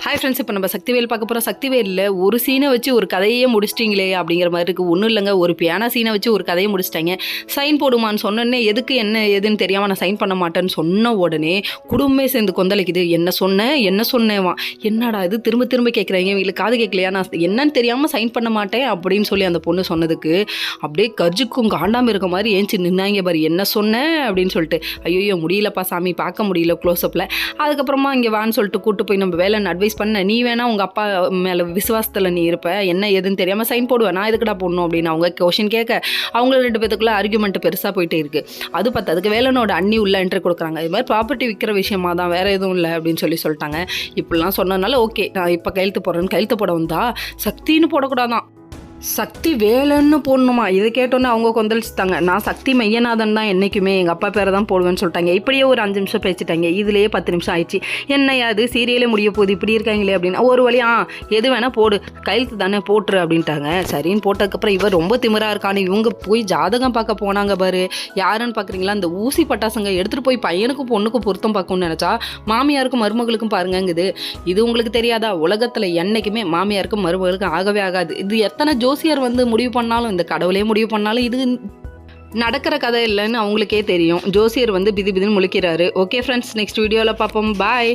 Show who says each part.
Speaker 1: Hi friends, இப்போ நம்ம சக்திவேல் பார்க்க போகிறோம். சக்திவேலில் ஒரு சீனை வச்சு ஒரு கதையே முடிச்சிட்டிங்களே அப்படிங்கிற மாதிரி இருக்குது. ஒன்றும் இல்லைங்க, ஒரு பியானா சீனை வச்சு ஒரு கதையை முடிச்சிட்டாங்க. சைன் போடுமான்னு சொன்னோடனே எதுக்கு என்ன ஏதுன்னு தெரியாமல் நான் சைன் பண்ண மாட்டேன்னு சொன்ன உடனே குடும்பமே சேர்ந்து கொந்தளிக்குது. என்ன சொன்னேவா, என்னடா இது திரும்ப திரும்ப கேட்குறாங்க, இவங்களுக்கு காது கேட்கலையா, நான் என்னன்னு தெரியாமல் சைன் பண்ண மாட்டேன் அப்படின்னு சொல்லி அந்த பொண்ணு சொன்னதுக்கு அப்படியே கர்ஜுக்கும் காண்டாமல் இருக்க மாதிரி ஏஞ்சி நின்னாங்க பாரு. என்ன சொன்னேன் அப்படின்னு சொல்லிட்டு, ஐயோ முடியலப்பா சாமி, பார்க்க முடியல க்ளோஸ்அப்பில். அதுக்கப்புறமா இங்கே வான்னு சொல்லிட்டு கூட்டு போய் நம்ம வேலை அட்வைஸ் பண்ண, நீ வேணா உங்கள் அப்பா மேலே விசுவாசத்தில் நீ இருப்ப, என்ன எதுன்னு தெரியாமல் சைன் போடுவேன், நான் எதுக்குடா போடணும் அப்படின்னு அவங்க கொஷின் கேட்க அவங்க ரெண்டு பேத்துக்குள்ள ஆர்குமெண்ட் பெருசாக போயிட்டே இருக்குது. அது பார்த்து அதுக்கு வேலனோட அண்ணி உள்ள என்ட்ரி கொடுக்குறாங்க. இது மாதிரி ப்ராப்பர்ட்டி விற்கிற விஷயமா தான், வேறு எதுவும் இல்லை அப்படின்னு சொல்லிட்டாங்க. இப்படிலாம் சொன்னதுனால ஓகே, நான் இப்போ கையெழுத்து போடுறேன்னு கையெழுத்து போட வந்தா சக்தின்னு போடக்கூடாதான், சக்தி வேலைன்னு போடணுமா. இதை கேட்டோன்னே அவங்க கொந்தளிச்சுட்டாங்க. நான் சக்தி மையநாதன் தான் என்றைக்குமே, எங்கள் அப்பா பேரை தான் போடுவேன்னு சொல்லிட்டாங்க. இப்படியே ஒரு 5 நிமிஷம் பேசிட்டாங்க. இதுலேயே 10 நிமிஷம் ஆயிடுச்சு. என்னையா அது சீரியலே முடிய போகுது, இப்படி இருக்காங்களே அப்படின்னு ஒரு வழி எது வேணால் போடு, கையெழுத்து தானே போட்டுரு அப்படின்ட்டாங்க. சரின்னு போட்டதுக்கப்புறம் இவர் ரொம்ப திமிராக இருக்கான்னு இவங்க போய் ஜாதகம் பார்க்க போனாங்க பாரு. யாருன்னு பார்க்குறீங்களா, இந்த ஊசி பட்டாசங்க எடுத்துகிட்டு போய் பையனுக்கும் பொண்ணுக்கும் பொருத்தம் பார்க்கணும்னு நினச்சா மாமியாருக்கும் மருமகளுக்கும் பாருங்கங்குது. இது உங்களுக்கு தெரியாதா, உலகத்தில் என்றைக்குமே மாமியாருக்கும் மருமகளுக்கும் ஆகவே ஆகாது. இது எத்தனை ஜோசியர் வந்து முடிவு பண்ணாலும், இந்த கடவுளே முடிவு பண்ணாலும் இது நடக்கிற கதை இல்லைன்னு அவங்களுக்கே தெரியும். ஜோசியர் வந்து பிதி பிதின்னு முழிக்கிறாரு. ஓகே ஃப்ரெண்ட்ஸ், நெக்ஸ்ட் வீடியோவில் பார்ப்போம். பாய்.